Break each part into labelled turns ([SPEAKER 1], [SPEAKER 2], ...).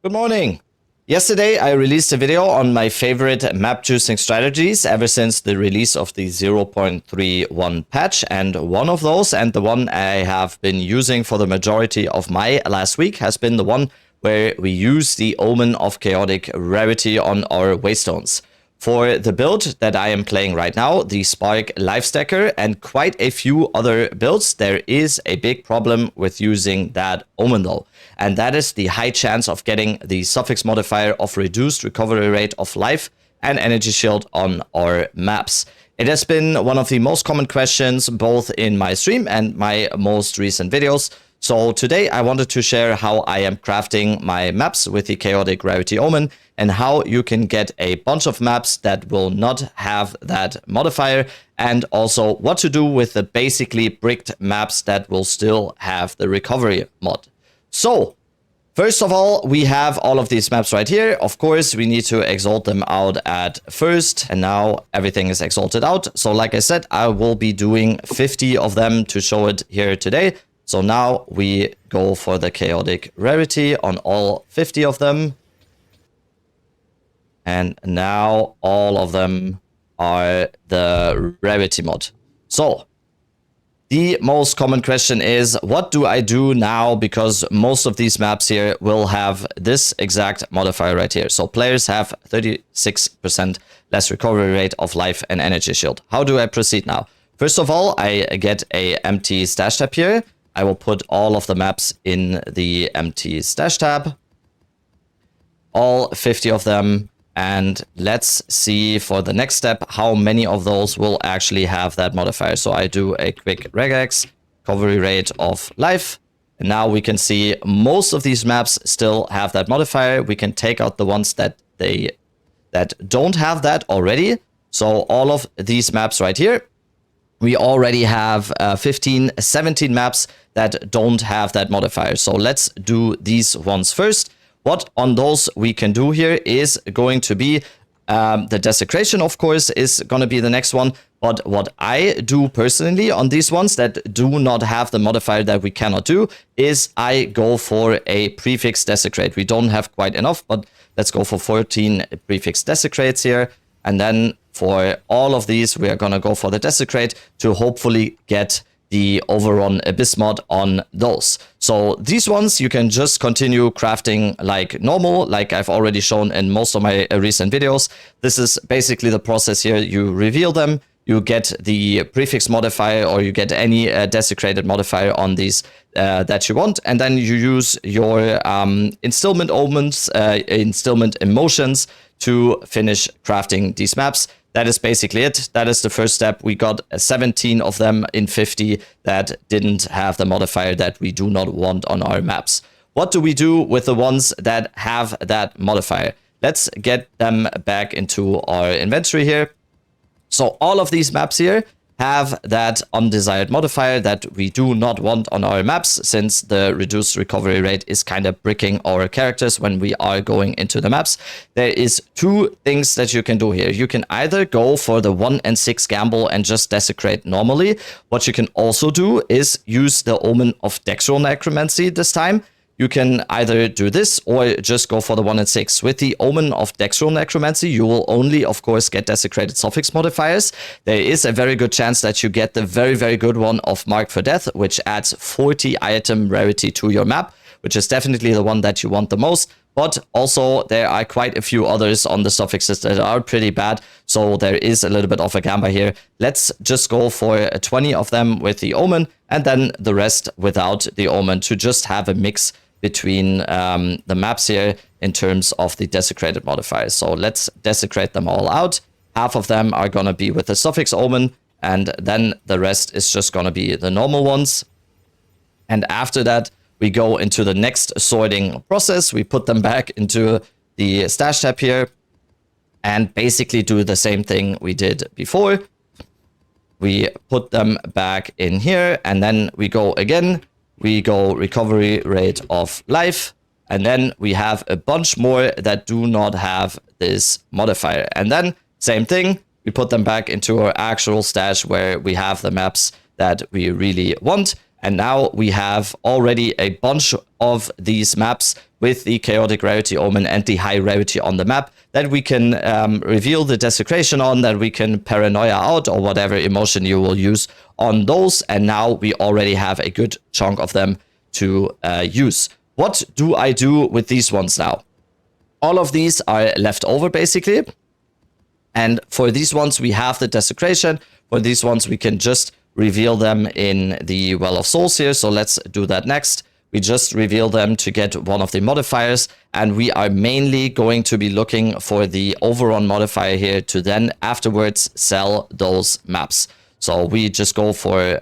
[SPEAKER 1] Good morning. Yesterday, I released a video on my favorite map choosing strategies ever since the release of the 0.31 patch. And one of those, and the one I have been using for the majority of my last week, has been the one where we use the Omen of Chaotic Rarity on our Waystones. For the build that I am playing right now, the Spark Lifestacker, and quite a few other builds, there is a big problem with using that Omen though. And that is the high chance of getting the suffix modifier of reduced recovery rate of life and energy shield on our maps. It has been one of the most common questions both in my stream and my most recent videos. So today I wanted to share how I am crafting my maps with the Chaotic Rarity Omen and how you can get a bunch of maps that will not have that modifier, and also what to do with the basically bricked maps that will still have the recovery mod. So first of all, we have all of these maps right here. Of course, we need to exalt them out at first, and now everything is exalted out. So like I said, I will be doing 50 of them to show it here today. So now we go for the Chaotic Rarity on all 50 of them. And now all of them are the Rarity mod. So the most common question is, what do I do now? Because most of these maps here will have this exact modifier right here. So players have 36% less recovery rate of life and energy shield. How do I proceed now? First of all, I get a empty stash tab here. I will put all of the maps in the empty stash tab. All 50 of them. And let's see for the next step how many of those will actually have that modifier. So I do a quick regex, recovery rate of life. And now we can see most of these maps still have that modifier. We can take out the ones that don't have that already. So all of these maps right here, we already have 15, 17 maps that don't have that modifier. So let's do these ones first. What on those we can do here is going to be the desecration, of course, is going to be the next one. But what I do personally on these ones that do not have the modifier that we cannot do is I go for a prefix desecrate. We don't have quite enough, but let's go for 14 prefix desecrates here. And then for all of these, we are going to go for the desecrate to hopefully get the overrun abyss mod on those. So these ones you can just continue crafting like normal, like I've already shown in most of my recent videos. This is basically the process here. You reveal them, you get the prefix modifier, or you get any desecrated modifier on these that you want, and then you use your instillment omens, instillment emotions to finish crafting these maps. That is basically it. That is the first step. We got 17 of them in 50 that didn't have the modifier that we do not want on our maps. What do we do with the ones that have that modifier? Let's get them back into our inventory here. So all of these maps here have that undesired modifier that we do not want on our maps, since the reduced recovery rate is kind of bricking our characters when we are going into the maps. There is two things that you can do here. You can either go for the 1 and 6 gamble and just desecrate normally. What you can also do is use the Omen of Dextral Necromancy this time. You can either do this or just go for the 1 and 6. With the Omen of Dextral Necromancy, you will only, of course, get desecrated suffix modifiers. There is a very good chance that you get the very, very good one of Marked for Death, which adds 40 item rarity to your map, which is definitely the one that you want the most. But also, there are quite a few others on the suffixes that are pretty bad, so there is a little bit of a gamble here. Let's just go for 20 of them with the Omen, and then the rest without the Omen, to just have a mix between the maps here in terms of the desecrated modifiers. So let's desecrate them all out. Half of them are going to be with the suffix Omen, and then the rest is just going to be the normal ones. And after that, we go into the next sorting process. We put them back into the stash tab here and basically do the same thing we did before. We put them back in here, and then we go again. We go recovery rate of life, and then we have a bunch more that do not have this modifier. And then same thing, we put them back into our actual stash where we have the maps that we really want. And now we have already a bunch of these maps with the Chaotic Rarity Omen and the high rarity on the map that we can reveal the Desecration on, that we can Paranoia out, or whatever emotion you will use on those. And now we already have a good chunk of them to use. What do I do with these ones now? All of these are left over basically. And for these ones, we have the Desecration. For these ones, we can just reveal them in the Well of Souls here. So let's do that next. We just reveal them to get one of the modifiers. And we are mainly going to be looking for the overrun modifier here to then afterwards sell those maps. So we just go for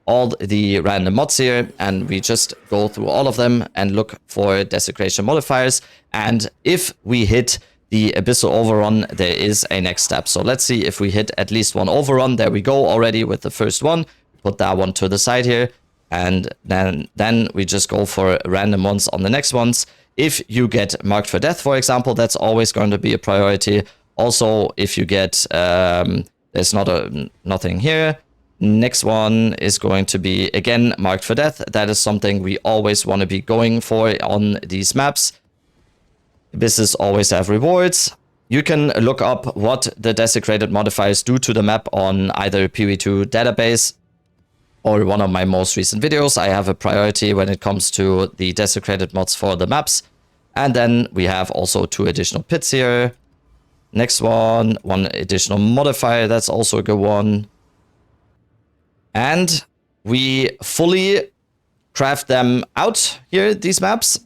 [SPEAKER 1] all the random mods here, and we just go through all of them and look for Desecration modifiers. And if we hit the Abyssal Overrun, there is a next step. So let's see if we hit at least one Overrun. There we go already with the first one. Put that one to the side here. And then we just go for random ones on the next ones. If you get marked for death, for example, that's always going to be a priority. Also, if you get, there's nothing here. Next one is going to be, again, marked for death. That is something we always want to be going for on these maps. Abysses always have rewards. You can look up what the desecrated modifiers do to the map on either PV2 database or one of my most recent videos. I have a priority when it comes to the desecrated mods for the maps. And then we have also 2 additional pits here. Next one additional modifier. That's also a good one. And we fully craft them out here, these maps.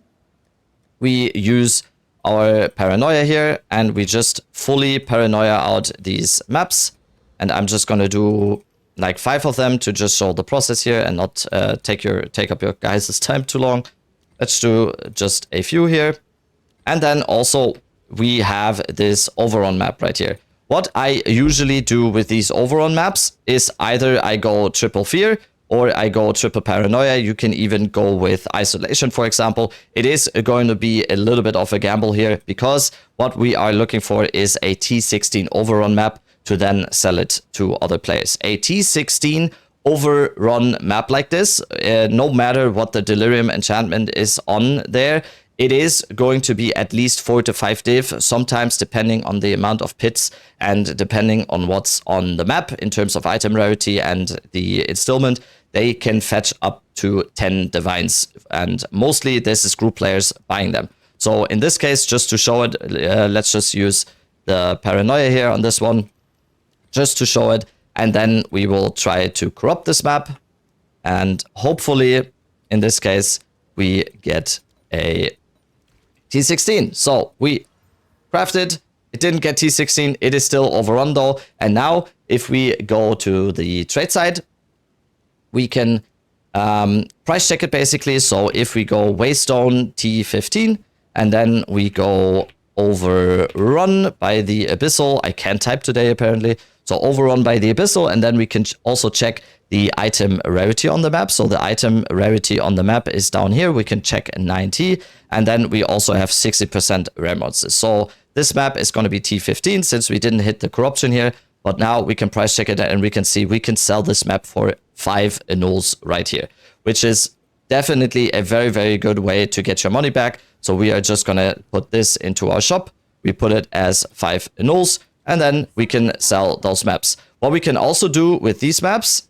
[SPEAKER 1] We use our Paranoia here, and we just fully Paranoia out these maps. And I'm just gonna do like 5 of them to just show the process here and not take up your guys' time too long. Let's do just a few here. And then also we have this overrun map right here. What I usually do with these overrun maps is either I go triple fear or I go triple paranoia. You can even go with isolation, for example. It is going to be a little bit of a gamble here because what we are looking for is a T16 overrun map to then sell it to other players. A T16 overrun map like this, no matter what the delirium enchantment is on there, it is going to be at least 4 to 5 div, sometimes depending on the amount of pits and depending on what's on the map in terms of item rarity and the installment. They can fetch up to 10 divines, and mostly this is group players buying them. So in this case, just to show it, let's just use the paranoia here on this one, just to show it, and then we will try to corrupt this map, and hopefully, in this case, we get a T16. So we crafted, it didn't get T16, it is still overrun though. And now if we go to the trade side, we can price check it basically. So if we go Waystone T15 and then we go overrun by the Abyssal, I can't type today apparently. So overrun by the Abyssal, and then we can also check the item rarity on the map. So the item rarity on the map is down here. We can check 90, and then we also have 60% rare mods. So this map is going to be T15 since we didn't hit the corruption here. But now we can price check it, and we can see we can sell this map for 5 annuls right here, which is definitely a very, very good way to get your money back. So we are just going to put this into our shop. We put it as 5 annuls. And then we can sell those maps. What we can also do with these maps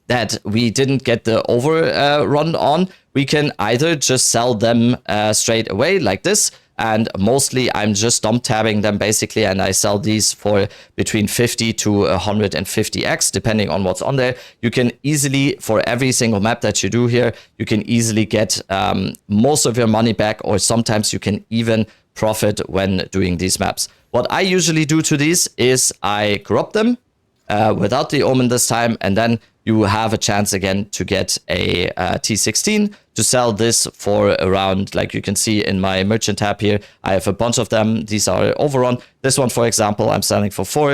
[SPEAKER 1] that we didn't get the overrun on, we can either just sell them straight away like this. And mostly I'm just dump tabbing them basically, and I sell these for between 50 to 150x, depending on what's on there. You can easily, for every single map that you do here, you can easily get most of your money back, or sometimes you can even profit when doing these maps. What I usually do to these is I corrupt them without the omen this time, and then you have a chance again to get a T16 to sell this for around, like you can see in my merchant tab here, I have a bunch of them. These are overrun. This one, for example, I'm selling for 4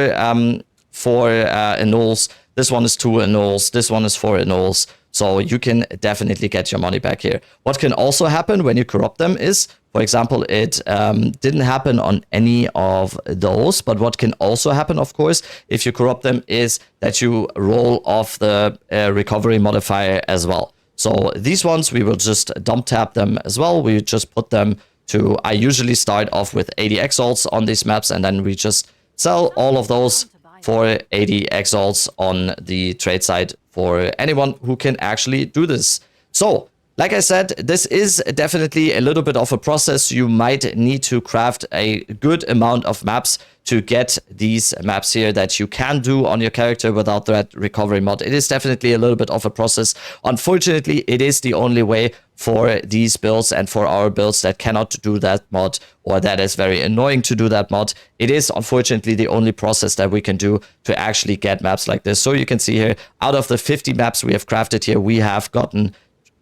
[SPEAKER 1] annuls. This one is 2 annuls. This one is 4 annuls. So you can definitely get your money back here. What can also happen when you corrupt them is, For example, it didn't happen on any of those, but what can also happen, of course, if you corrupt them is that you roll off the recovery modifier as well. So these ones, we will just dump tap them as well. We just put them to, I usually start off with 80 Exiles on these maps, and then we just sell all of those for 80 Exiles on the trade side for anyone who can actually do this. So, like I said, this is definitely a little bit of a process. You might need to craft a good amount of maps to get these maps here that you can do on your character without that recovery mod. It is definitely a little bit of a process. Unfortunately, it is the only way for these builds and for our builds that cannot do that mod, or that is very annoying to do that mod. It is unfortunately the only process that we can do to actually get maps like this. So you can see here, out of the 50 maps we have crafted here, we have gotten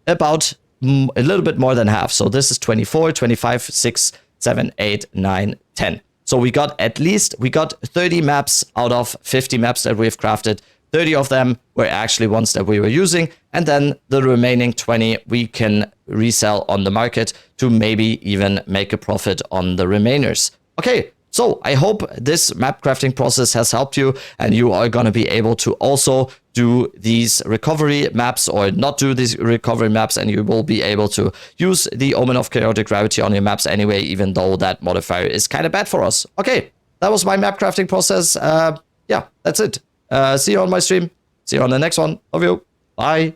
[SPEAKER 1] about a little bit more than half. So this is 24, 25, 6, 7, 8, 9, 10. So we got 30 maps out of 50 maps that we've crafted. 30 of them were actually ones that we were using. And then the remaining 20 we can resell on the market to maybe even make a profit on the remainers. Okay. So I hope this map crafting process has helped you, and you are going to be able to also do these recovery maps or not do these recovery maps, and you will be able to use the Omen of Chaotic Rarity on your maps anyway, even though that modifier is kind of bad for us. Okay, that was my map crafting process. Yeah, that's it. See you on my stream. See you on the next one. Love you. Bye.